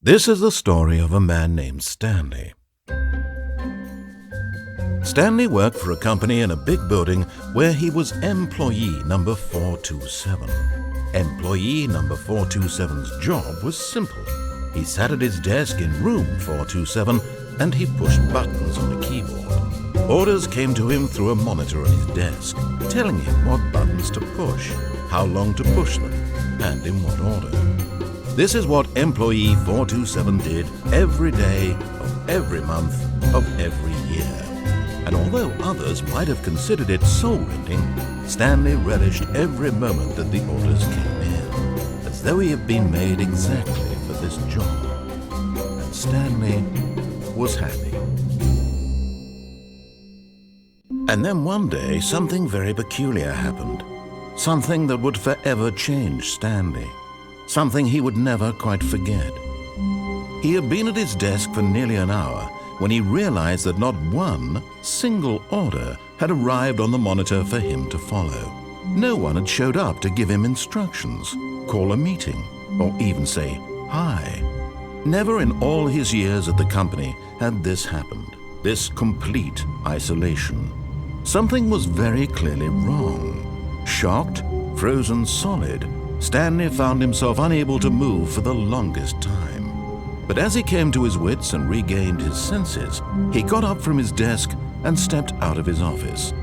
This is the story of a man named Stanley. Stanley worked for a company in a big building where he was employee number 427. Employee number 427's job was simple. He sat at his desk in room 427 and he pushed buttons on a keyboard. Orders came to him through a monitor on his desk, telling him what buttons to push, how long to push them, and in what order. This is what employee 427 did every day of every month of every year. And although others might have considered it soul-rending, Stanley relished every moment that the orders came in, as though he had been made exactly for this job. And Stanley was happy. And then one day, something very peculiar happened. Something that would forever change Stanley. Something he would never quite forget. He had been at his desk for nearly an hour when he realized that not one single order had arrived on the monitor for him to follow. No one had showed up to give him instructions, call a meeting, or even say hi. Never in all his years at the company had this happened, this complete isolation. Something was very clearly wrong. Shocked, frozen solid, Stanley found himself unable to move for the longest time. But as he came to his wits and regained his senses, he got up from his desk and stepped out of his office.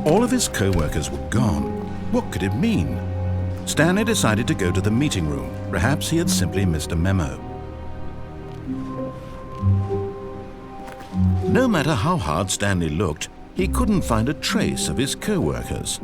All of his co-workers were gone. What could it mean? Stanley decided to go to the meeting room. Perhaps he had simply missed a memo. No matter how hard Stanley looked, he couldn't find a trace of his co-workers.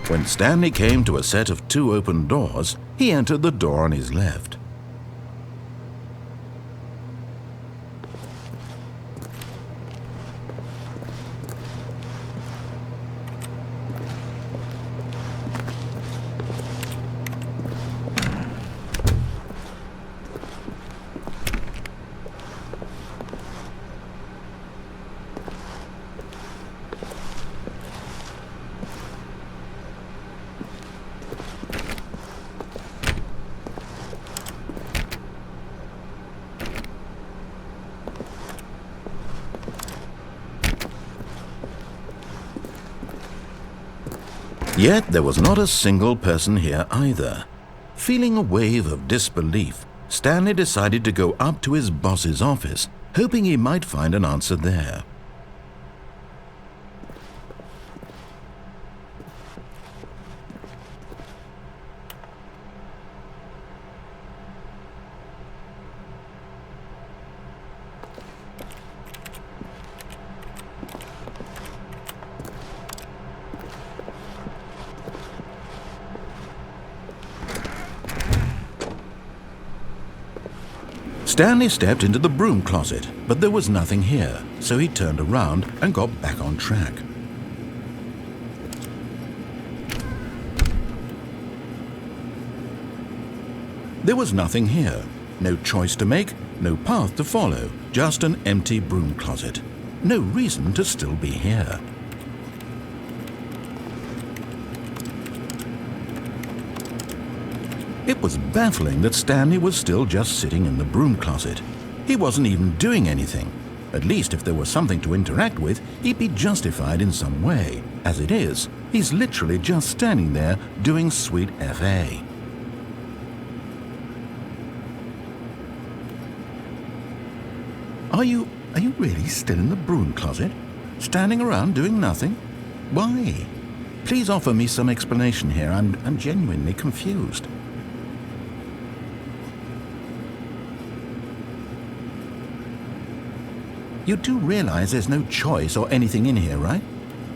When Stanley came to a set of 2 open doors, he entered the door on his left. Yet there was not a single person here either. Feeling a wave of disbelief, Stanley decided to go up to his boss's office, hoping he might find an answer there. Stanley stepped into the broom closet, but there was nothing here, so he turned around and got back on track. There was nothing here. No choice to make, no path to follow, just an empty broom closet. No reason to still be here. It was baffling that Stanley was still just sitting in the broom closet. He wasn't even doing anything. At least if there was something to interact with, he'd be justified in some way. As it is, he's literally just standing there doing sweet FA. Are you really still in the broom closet? Standing around doing nothing? Why? Please offer me some explanation here. I'm genuinely confused. You do realize there's no choice or anything in here, right?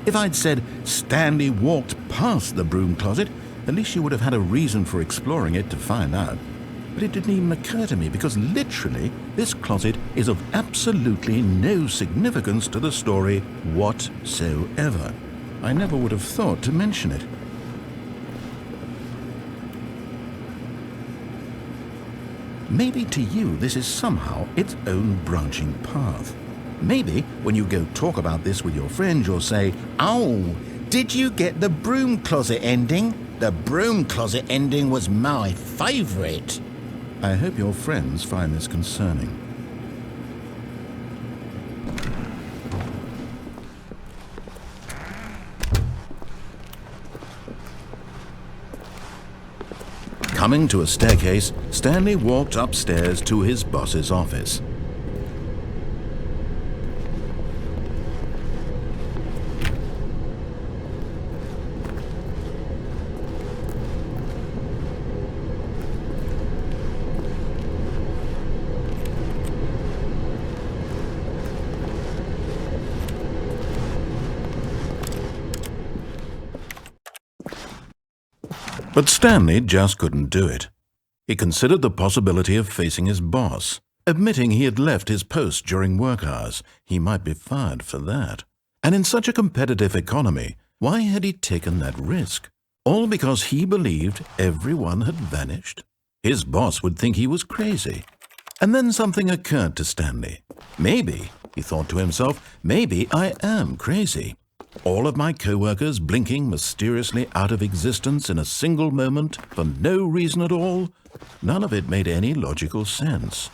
If I'd said Stanley walked past the broom closet, at least you would have had a reason for exploring it to find out. But it didn't even occur to me because literally this closet is of absolutely no significance to the story whatsoever. I never would have thought to mention it. Maybe to you this is somehow its own branching path. Maybe when you go talk about this with your friends, you'll say, "Oh, did you get the broom closet ending? The broom closet ending was my favorite." I hope your friends find this concerning. Coming to a staircase, Stanley walked upstairs to his boss's office. But Stanley just couldn't do it. He considered the possibility of facing his boss, admitting he had left his post during work hours. He might be fired for that. And in such a competitive economy, why had he taken that risk? All because he believed everyone had vanished? His boss would think he was crazy. And then something occurred to Stanley. Maybe, he thought to himself, maybe I am crazy. All of my co-workers blinking mysteriously out of existence in a single moment for no reason at all? None of it made any logical sense.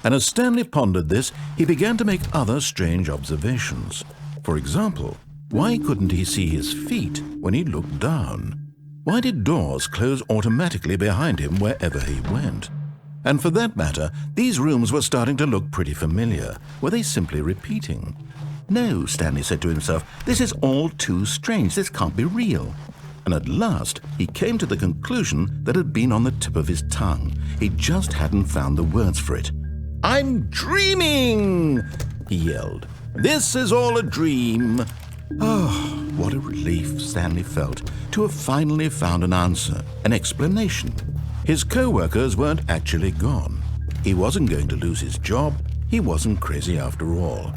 And as Stanley pondered this, he began to make other strange observations. For example, why couldn't he see his feet when he looked down? Why did doors close automatically behind him wherever he went? And for that matter, these rooms were starting to look pretty familiar. Were they simply repeating? No, Stanley said to himself, this is all too strange. This can't be real. And at last, he came to the conclusion that had been on the tip of his tongue. He just hadn't found the words for it. "I'm dreaming!" he yelled. "This is all a dream." Oh, what a relief Stanley felt to have finally found an answer, an explanation. His co-workers weren't actually gone. He wasn't going to lose his job. He wasn't crazy after all.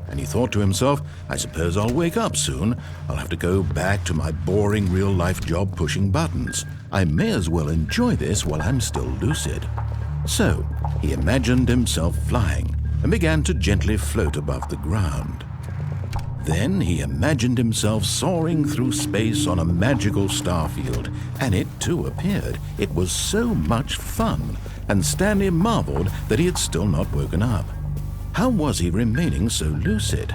And he thought to himself, I suppose I'll wake up soon. I'll have to go back to my boring real-life job pushing buttons. I may as well enjoy this while I'm still lucid. So he imagined himself flying and began to gently float above the ground. Then he imagined himself soaring through space on a magical starfield, and it too appeared. It was so much fun, and Stanley marveled that he had still not woken up. How was he remaining so lucid?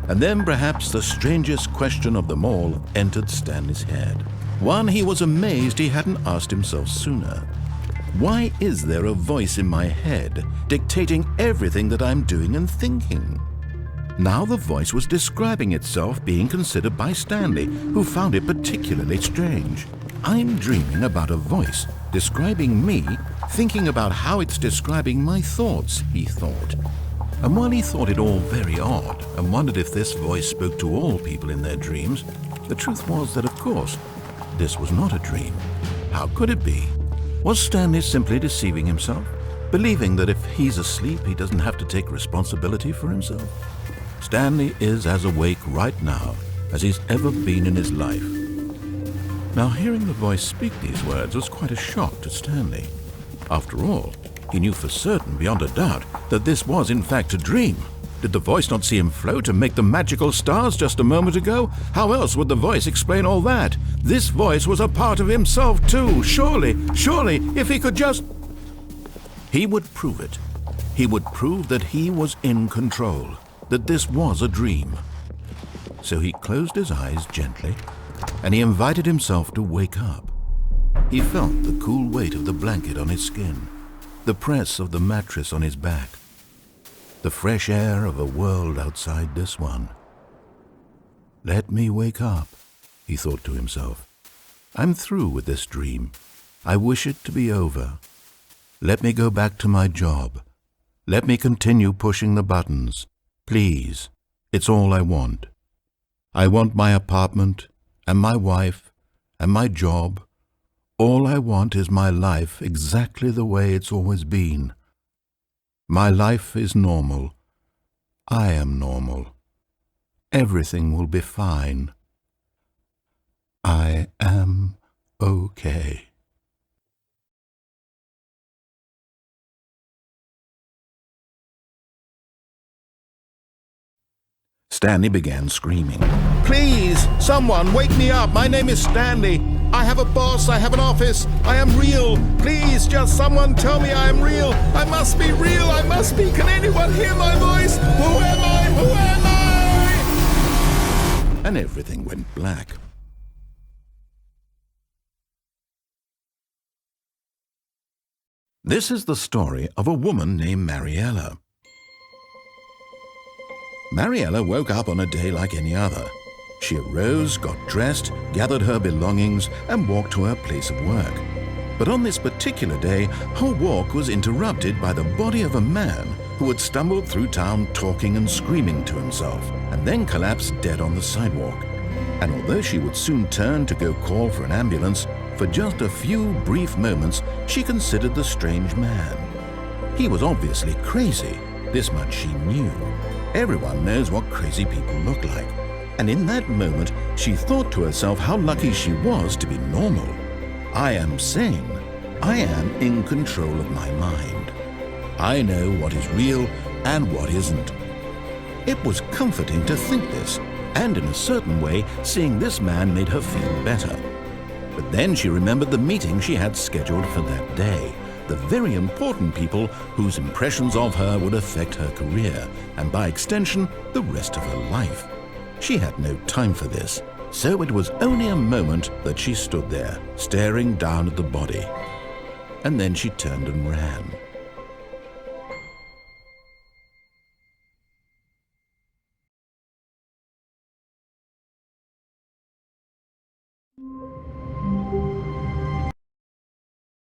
And then perhaps the strangest question of them all entered Stanley's head. One he was amazed he hadn't asked himself sooner. Why is there a voice in my head dictating everything that I'm doing and thinking? Now the voice was describing itself being considered by Stanley, who found it particularly strange. I'm dreaming about a voice describing me, thinking about how it's describing my thoughts, he thought. And while he thought it all very odd and wondered if this voice spoke to all people in their dreams, the truth was that, of course, this was not a dream. How could it be? Was Stanley simply deceiving himself? believing that if he's asleep, he doesn't have to take responsibility for himself. Stanley is as awake right now as he's ever been in his life. Now, hearing the voice speak these words was quite a shock to Stanley. After all, he knew for certain, beyond a doubt, that this was in fact a dream. Did the voice not see him float and make the magical stars just a moment ago? How else would the voice explain all that? This voice was a part of himself too. Surely, if he could just... He would prove it. He would prove that he was in control, that this was a dream. So he closed his eyes gently, and he invited himself to wake up. He felt the cool weight of the blanket on his skin, the press of the mattress on his back, the fresh air of a world outside this one. Let me wake up, he thought to himself. I'm through with this dream. I wish it to be over. Let me go back to my job. Let me continue pushing the buttons. Please, it's all I want. I want my apartment and my wife and my job. All I want is my life exactly the way it's always been. My life is normal. I am normal. Everything will be fine. I am okay. Stanley began screaming. Please, someone, wake me up. My name is Stanley. I have a boss. I have an office. I am real. Please, just someone tell me I am real. I must be real. I must be. Can anyone hear my voice? Who am I? Who am I? And everything went black. This is the story of a woman named Mariella. Mariella woke up on a day like any other. She arose, got dressed, gathered her belongings, and walked to her place of work. But on this particular day, her walk was interrupted by the body of a man who had stumbled through town talking and screaming to himself, and then collapsed dead on the sidewalk. And although she would soon turn to go call for an ambulance, for just a few brief moments she considered the strange man. He was obviously crazy, this much she knew. Everyone knows what crazy people look like. And in that moment, she thought to herself how lucky she was to be normal. I am sane. I am in control of my mind. I know what is real and what isn't. It was comforting to think this, and in a certain way, seeing this man made her feel better. But then she remembered the meeting she had scheduled for that day. The very important people whose impressions of her would affect her career, and by extension, the rest of her life. She had no time for this, so it was only a moment that she stood there, staring down at the body. And then she turned and ran.